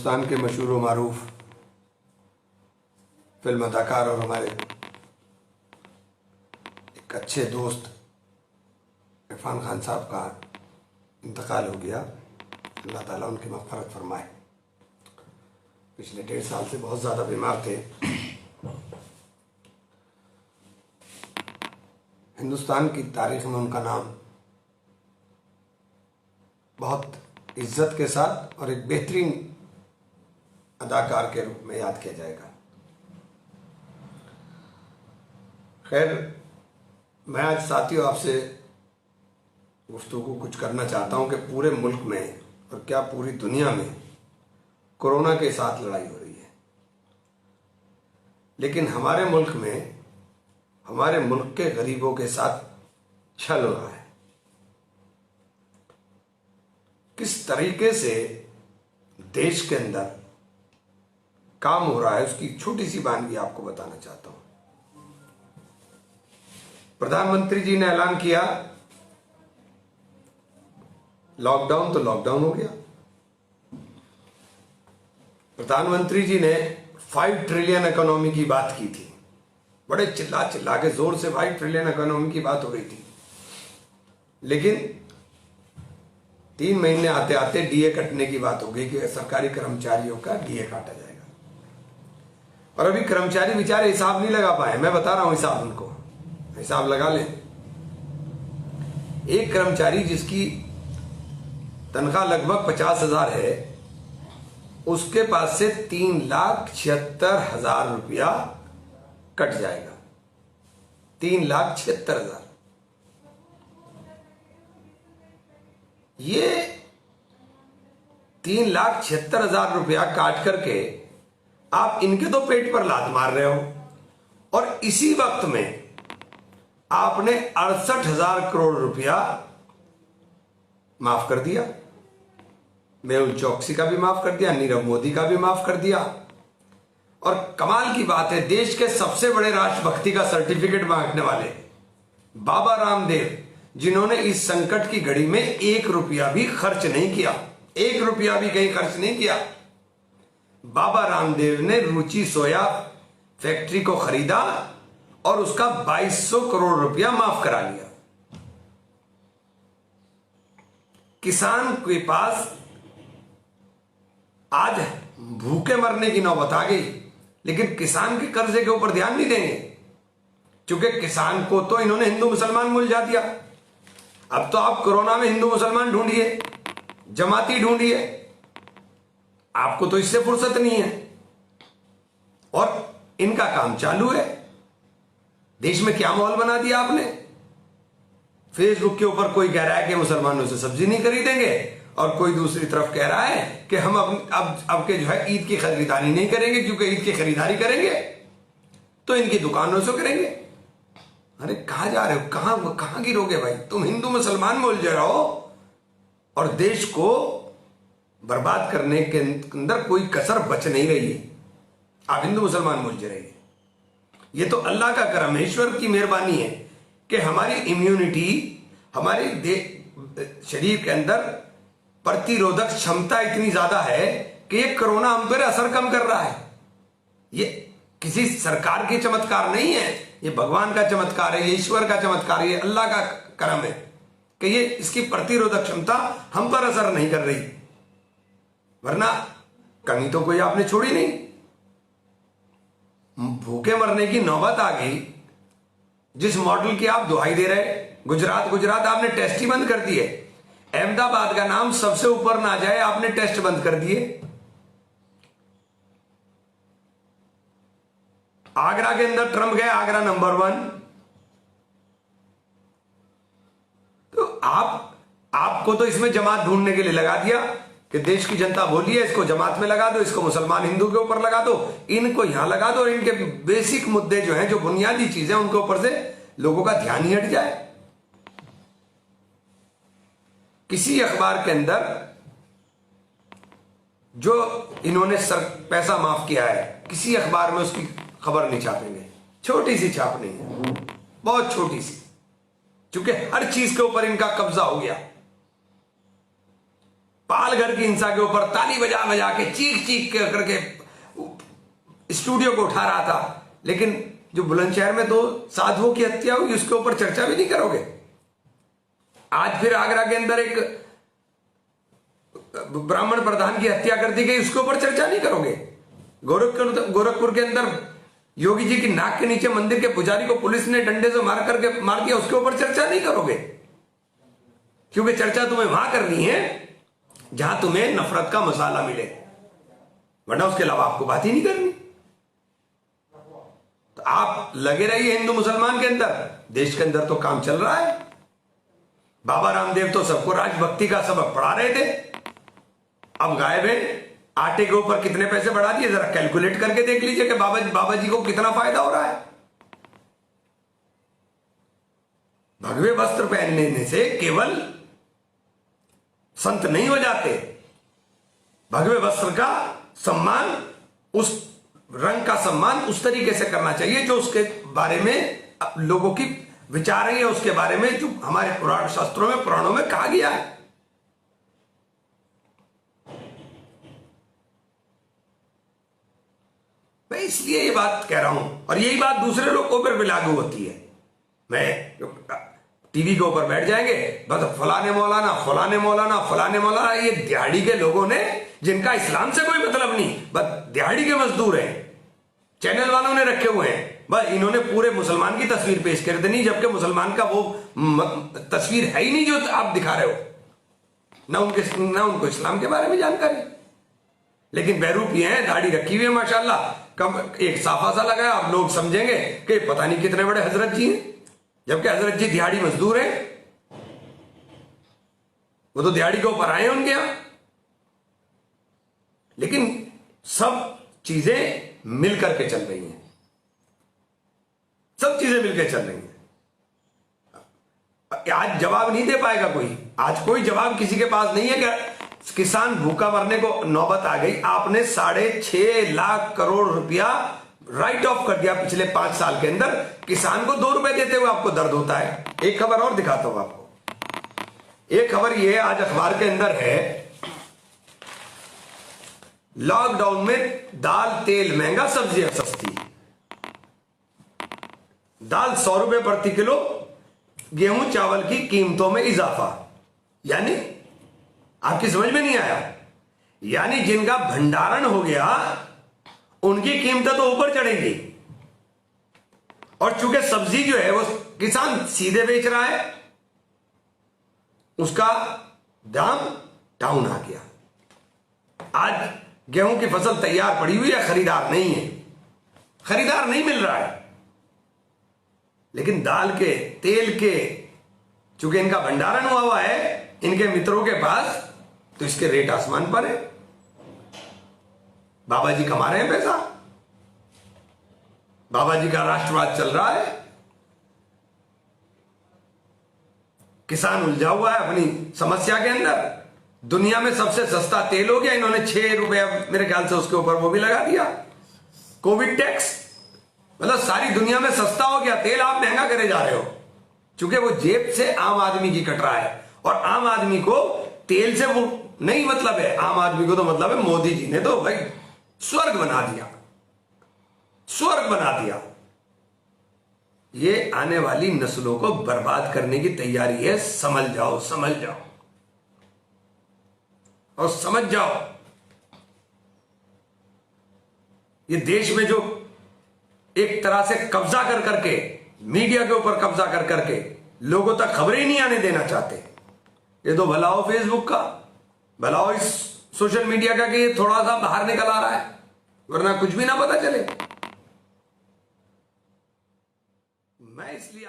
हिंदुस्तान के मशहूर व मारूफ फिल्म अदाकार और हमारे एक अच्छे दोस्त इरफान खान साहब का इंतकाल हो गया। अल्लाह ताला उनकी मग़फ़िरत फरमाए। पिछले 1.5 साल से बहुत ज़्यादा बीमार थे। हिंदुस्तान की तारीख़ में उनका नाम बहुत इज्जत के साथ और एक बेहतरीन अदाकार के रूप में याद किया जाएगा। खैर, मैं आज साथियों आपसे गुफ्तगू कुछ करना चाहता हूं कि पूरे मुल्क में और क्या पूरी दुनिया में कोरोना के साथ लड़ाई हो रही है, लेकिन हमारे मुल्क में हमारे मुल्क के गरीबों के साथ छल हो रहा है। किस तरीके से देश के अंदर काम हो रहा है उसकी छोटी सी बात आपको बताना चाहता हूं। प्रधानमंत्री जी ने ऐलान किया लॉकडाउन, तो लॉकडाउन हो गया। प्रधानमंत्री जी ने 5 ट्रिलियन इकोनॉमी की बात की थी। बड़े चिल्ला चिल्ला के जोर से 5 ट्रिलियन इकोनॉमी की बात हो रही थी, लेकिन 3 महीने आते आते डीए कटने की बात हो गई कि सरकारी कर्मचारियों का डीए काटा जाएगा। और अभी कर्मचारी बेचारे हिसाब नहीं लगा पाए। मैं बता रहा हूं हिसाब, उनको हिसाब लगा लें। एक कर्मचारी जिसकी तनख्वाह लगभग 50,000 है, उसके पास से 3,76,000 रुपया कट जाएगा। 3,76,000। ये 3,76,000 रुपया काट करके आप इनके तो पेट पर लात मार रहे हो, और इसी वक्त में आपने 68,000 करोड़ रुपया माफ कर दिया। मेहुल चौकसी का भी माफ कर दिया, नीरव मोदी का भी माफ कर दिया। और कमाल की बात है, देश के सबसे बड़े राष्ट्रभक्ति का सर्टिफिकेट बांटने वाले बाबा रामदेव, जिन्होंने इस संकट की घड़ी में 1 रुपया भी खर्च नहीं किया, 1 रुपया भी कहीं खर्च नहीं किया। बाबा रामदेव ने रुचि सोया फैक्ट्री को खरीदा और उसका 2200 करोड़ रुपया माफ करा लिया। किसान के पास आज भूखे मरने की नौबत आ गई, लेकिन किसान के कर्जे के ऊपर ध्यान नहीं देंगे, क्योंकि किसान को तो इन्होंने हिंदू मुसलमान मुलझा दिया। अब तो आप कोरोना में हिंदू मुसलमान ढूंढिए, जमाती ढूंढिए, आपको तो इससे फुर्सत नहीं है। और इनका काम चालू है। देश में क्या माहौल बना दिया आपने। फेसबुक के ऊपर कोई कह रहा है कि मुसलमानों से सब्जी नहीं खरीदेंगे, और कोई दूसरी तरफ कह रहा है कि हम अब के जो है ईद की खरीदारी नहीं करेंगे, क्योंकि ईद की खरीदारी करेंगे तो इनकी दुकानों से करेंगे। अरे कहां जा रहे हो, कहां गिरोगे भाई। तुम हिंदू मुसलमान बोल जा रहे हो और देश को बर्बाद करने के अंदर कोई कसर बच नहीं रही है। आप हिंदू मुसलमान बोल जा रहे हैं। ये तो अल्लाह का करम है, ईश्वर की मेहरबानी है कि हमारी इम्यूनिटी, हमारे शरीर के अंदर प्रतिरोधक क्षमता इतनी ज्यादा है कि ये कोरोना हम पर असर कम कर रहा है। ये किसी सरकार के चमत्कार नहीं है, ये भगवान का चमत्कार है, ये ईश्वर का चमत्कार है, ये अल्लाह का करम है कि ये इसकी प्रतिरोधक क्षमता हम पर असर नहीं कर रही, वरना कमी तो कोई आपने छोड़ी नहीं। भूखे मरने की नौबत आ गई। जिस मॉडल की आप दुहाई दे रहे, गुजरात आपने टेस्ट ही बंद कर दिए। अहमदाबाद का नाम सबसे ऊपर ना जाए, आपने टेस्ट बंद कर दिए। आगरा के अंदर ट्रंप गए, आगरा नंबर 1। तो आपको तो इसमें जमात ढूंढने के लिए लगा दिया कि देश की जनता बोली है, इसको जमात में लगा दो, इसको मुसलमान हिंदू के ऊपर लगा दो, इनको यहां लगा दो, और इनके बेसिक मुद्दे जो हैं, जो बुनियादी चीजें, उनके ऊपर से लोगों का ध्यान ही हट जाए। किसी अखबार के अंदर जो इन्होंने पैसा माफ किया है, किसी अखबार में उसकी खबर नहीं छापेंगे। छोटी सी छाप नहीं है, बहुत छोटी सी, क्योंकि हर चीज के ऊपर इनका कब्जा हो गया। पालघर की हिंसा के ऊपर ताली बजा बजा के चीख चीख के करके स्टूडियो को उठा रहा था, लेकिन जो बुलंदशहर में 2 साधुओं की हत्या हुई उसके ऊपर चर्चा भी नहीं करोगे। आज फिर आगरा के अंदर एक ब्राह्मण प्रधान की हत्या कर दी गई, उसके ऊपर चर्चा नहीं करोगे। गोरखपुर के अंदर योगी जी की नाक के नीचे मंदिर के पुजारी को पुलिस ने डंडे से मार दिया, उसके ऊपर चर्चा नहीं करोगे, क्योंकि चर्चा तुम्हें वहां करनी है जहां तुम्हें नफरत का मसाला मिले, वरना उसके अलावा आपको बात ही नहीं करनी। तो आप लगे रहिए हिंदू मुसलमान के अंदर, देश के अंदर तो काम चल रहा है। बाबा रामदेव तो सबको राजभक्ति का सबक पढ़ा रहे थे, अब गायब है। आटे के ऊपर कितने पैसे बढ़ा दिए, जरा कैलकुलेट करके देख लीजिए कि बाबा जी को कितना फायदा हो रहा है। भगवे वस्त्र पहनने से केवल संत नहीं हो जाते, भगवे वस्त्र का सम्मान, उस रंग का सम्मान उस तरीके से करना चाहिए जो उसके बारे में लोगों की विचार है, उसके बारे में जो हमारे पुराण शास्त्रों में, पुराणों में कहा गया है। मैं इसलिए ये बात कह रहा हूं, और यही बात दूसरे लोगों पर भी लागू होती है। मैं टीवी के ऊपर बैठ जाएंगे, बस फलाने मौलाना फलाने मौलाना फलाने मौलाना, ये दिहाड़ी के लोगों ने, जिनका इस्लाम से कोई मतलब नहीं, बस दिहाड़ी के मजदूर हैं, चैनल वालों ने रखे हुए हैं, बस इन्होंने पूरे मुसलमान की तस्वीर पेश कर देनी, जबकि मुसलमान का वो तस्वीर है ही नहीं जो आप दिखा रहे हो, ना उनको इस्लाम के बारे में जानकारी। लेकिन बहरूपी हैं, दाढ़ी रखी हुई है माशाल्लाह, कम एक साफा सा लगाया, अब लोग समझेंगे कि पता नहीं कितने बड़े हजरत जी हैं, जबकि हजरत जी दिहाड़ी मजदूर हैं, वो तो दिहाड़ी के ऊपर आए उनके यहां। लेकिन सब चीजें मिलकर के चल रही हैं, सब चीजें मिलकर चल रही हैं। आज जवाब नहीं दे पाएगा कोई, आज कोई जवाब किसी के पास नहीं है कि किसान भूखा मरने को नौबत आ गई। आपने 6.5 लाख करोड़ रुपया राइट ऑफ कर दिया पिछले 5 साल के अंदर, किसान को 2 रुपए देते हुए आपको दर्द होता है। एक खबर और दिखाता हूं आपको, एक खबर ये आज अखबार के अंदर है, लॉकडाउन में दाल तेल महंगा, सब्जियां सस्ती, दाल 100 रुपए प्रति किलो, गेहूं चावल की कीमतों में इजाफा। यानी आपकी समझ में नहीं आया, यानी जिनका भंडारण हो गया उनकी कीमतें तो ऊपर चढ़ेंगी, और चूंकि सब्जी जो है वो किसान सीधे बेच रहा है, उसका दाम डाउन आ गया। आज गेहूं की फसल तैयार पड़ी हुई है, खरीदार नहीं है, खरीदार नहीं मिल रहा है, लेकिन दाल के तेल के चूंकि इनका भंडारण हुआ है इनके मित्रों के पास, तो इसके रेट आसमान पर है। बाबा जी कमा रहे हैं पैसा, बाबा जी का राष्ट्रवाद चल रहा है, किसान उलझा हुआ है अपनी समस्या के अंदर। दुनिया में सबसे सस्ता तेल हो गया, इन्होंने 6 रुपया मेरे ख्याल से उसके ऊपर वो भी लगा दिया, कोविड टैक्स। मतलब सारी दुनिया में सस्ता हो गया तेल, आप महंगा करे जा रहे हो, क्योंकि वो जेब से आम आदमी की कट रहा है, और आम आदमी को तेल से वो नहीं मतलब है, आम आदमी को तो मतलब है मोदी जी ने तो भाई स्वर्ग बना दिया, स्वर्ग बना दिया। ये आने वाली नस्लों को बर्बाद करने की तैयारी है, समझ जाओ, समझ जाओ और समझ जाओ। ये देश में जो एक तरह से कब्जा कर करके, मीडिया के ऊपर कब्जा कर करके लोगों तक खबरें ही नहीं आने देना चाहते, ये तो भला हो फेसबुक का, भला हो इस सोशल मीडिया का कि ये थोड़ा सा बाहर निकल आ रहा है, वरना कुछ भी ना पता चले। मैं इसलिए